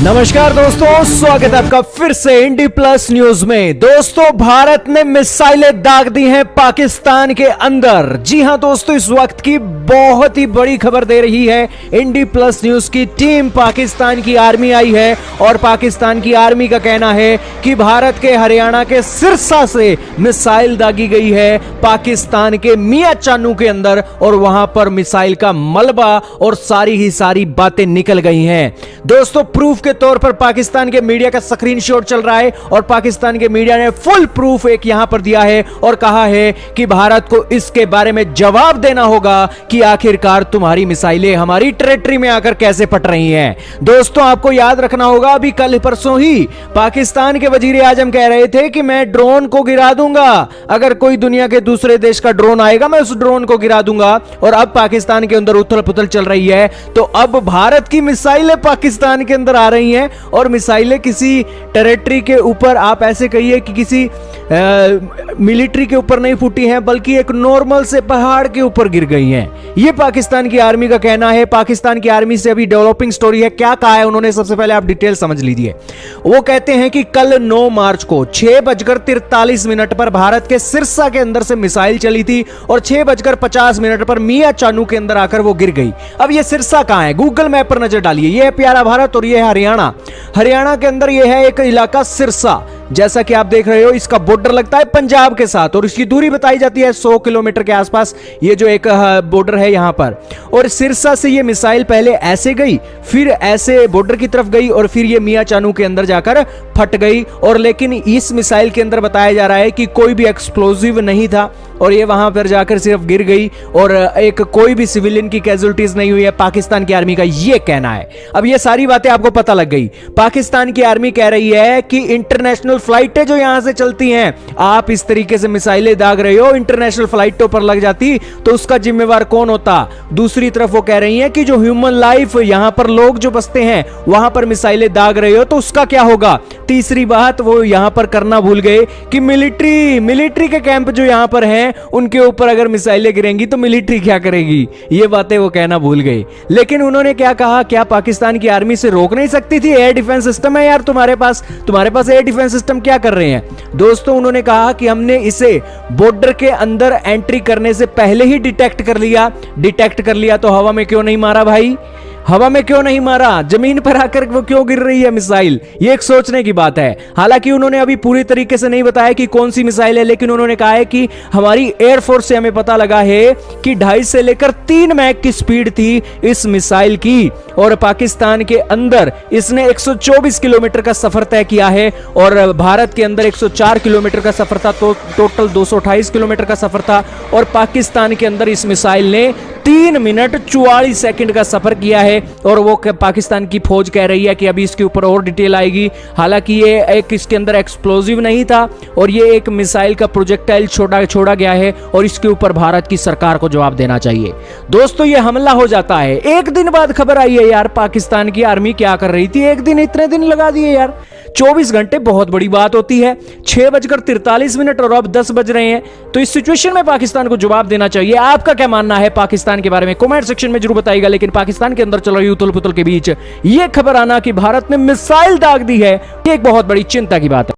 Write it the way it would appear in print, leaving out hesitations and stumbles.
नमस्कार दोस्तों, स्वागत है आपका फिर से इंडी प्लस न्यूज में। दोस्तों, भारत ने मिसाइलें दाग दी हैं पाकिस्तान के अंदर। जी हां दोस्तों, इस वक्त की बहुत ही बड़ी खबर दे रही है इंडी प्लस न्यूज की टीम। पाकिस्तान की आर्मी आई है और पाकिस्तान की आर्मी का कहना है कि भारत के हरियाणा के सिरसा से मिसाइल दागी गई है पाकिस्तान के मियां चानू के अंदर, और वहां पर मिसाइल का मलबा और सारी ही सारी बातें निकल गई हैं। दोस्तों, प्रूफ के तौर पर पाकिस्तान के मीडिया का स्क्रीनशॉट चल रहा है और पाकिस्तान के मीडिया ने फुल प्रूफ एक यहां पर दिया है और कहा है कि भारत को इसके बारे में जवाब देना होगा कि आखिरकार तुम्हारी मिसाइलें हमारी टेरिटरी में आकर कैसे फट रही हैं। दोस्तों, आपको याद रखना होगा, अभी कल परसों ही पाकिस्तान के वजीर आजम कह रहे थे कि मैं ड्रोन को गिरा दूंगा, अगर कोई दुनिया के दूसरे देश का ड्रोन आएगा मैं उस ड्रोन को गिरा दूंगा। और अब पाकिस्तान के अंदर उथल पुथल चल रही है, तो अब भारत की मिसाइलें पाकिस्तान के अंदर आ रही हैं और मिसाइलें किसी टेरिटरी के ऊपर, आप ऐसे कहिए कि किसी मिलिट्री के ऊपर नहीं फूटी हैं, बल्कि एक नॉर्मल से पहाड़ के ऊपर गिर गई हैं। यह पाकिस्तान की आर्मी का कहना है। पाकिस्तान की आर्मी से अभी डेवलपिंग स्टोरी है। क्या कहा है उन्होंने, सबसे पहले आप डिटेल समझ लीजिए। वो कहते हैं कि कल 9 मार्च को 6:43 पर भारत के सिरसा के अंदर से मिसाइल चली थी और 6:50 पर मियां चानू के अंदर आकर वो गिर गई। अब ये सिरसा कहां है, गूगल मैप पर नजर डालिए। ये है प्यारा भारत और ये है हरियाणा। हरियाणा के अंदर ये है एक इलाका सिरसा, जैसा कि आप देख रहे हो। इसका बॉर्डर लगता है पंजाब के साथ और इसकी दूरी बताई जाती है 100 किलोमीटर के आसपास। ये जो एक बॉर्डर है यहां पर, और सिरसा से ये मिसाइल पहले ऐसे गई, फिर ऐसे बॉर्डर की तरफ गई और फिर ये मियां चानू के अंदर जाकर फट गई। और लेकिन इस मिसाइल के अंदर बताया जा रहा है कि कोई भी एक्सप्लोजिव नहीं था और ये वहां पर जाकर सिर्फ गिर गई और एक कोई भी सिविलियन की कैजुअल्टीज नहीं हुई है, पाकिस्तान की आर्मी का ये कहना है। अब ये सारी बातें आपको पता लग गई। पाकिस्तान की आर्मी कह रही है कि इंटरनेशनल फ्लाइटें जो यहां से चलती हैं, आप इस तरीके से मिसाइलें दाग रहे हो, इंटरनेशनल फ्लाइटों पर लग जाती तो उसका जिम्मेवार कौन होता। दूसरी तरफ वो कह रही हैं कि जो ह्यूमन लाइफ, यहां पर लोग जो बसते हैं, वहां पर मिसाइलें दाग रहे हो तो उसका क्या होगा। तीसरी बात वो यहां पर करना भूल गए कि मिलिट्री के कैंप जो यहां पर हैं उनके ऊपर अगर मिसाइलें गिरेंगी तो मिलिट्री क्या करेगी। ये बातें वो कहना भूल गए। लेकिन उन्होंने क्या कहा, क्या पाकिस्तान की आर्मी से रोक नहीं सकती थी? एयर डिफेंस सिस्टम है यार तुम्हारे पास एयर डिफेंस सिस्टम क्या कर रहे हैं। दोस्तों, उन्होंने कहा कि हमने इसे बॉर्डर के अंदर एंट्री करने से पहले ही डिटेक्ट कर लिया तो हवा में क्यों नहीं मारा भाई? हवा में क्यों नहीं मारा, जमीन पर आकर वो क्यों गिर रही है मिसाइल? ये एक सोचने की बात है। हालांकि उन्होंने अभी पूरी तरीके से नहीं बताया कि कौन सी मिसाइल है, लेकिन उन्होंने कहा है कि हमारी एयरफोर्स से हमें पता लगा है कि 2.5 से लेकर 3 मैक की स्पीड थी इस मिसाइल की, और पाकिस्तान के अंदर इसने 124 किलोमीटर का सफर तय किया है और भारत के अंदर 104 किलोमीटर का सफर था, तो टोटल 228 किलोमीटर का सफर था। और पाकिस्तान के अंदर इस मिसाइल ने 3 मिनट 44 सेकंड का सफर किया है और वो पाकिस्तान की फौज कह रही है कि अभी इसके ऊपर और डिटेल आएगी। हालांकि ये एक इसके अंदर एक्सप्लोजिव नहीं था और ये एक मिसाइल का प्रोजेक्टाइल छोड़ा गया है और इसके ऊपर भारत की सरकार को जवाब देना चाहिए। दोस्तों, ये हमला हो जाता है, एक दिन बाद खबर आई है यार पाकिस्तान की आर्मी क्या कर रही थी। एक दिन, इतने दिन लगा दिए यार, 24 घंटे बहुत बड़ी बात होती है। 6:43 और अब 10 बज रहे हैं, तो इस सिचुएशन में पाकिस्तान को जवाब देना चाहिए। आपका क्या मानना है पाकिस्तान के बारे में, कमेंट सेक्शन में जरूर बताइएगा। लेकिन पाकिस्तान के अंदर चल रही उथल पुथल के बीच यह खबर आना कि भारत ने मिसाइल दाग दी है, एक बहुत बड़ी चिंता की बात है।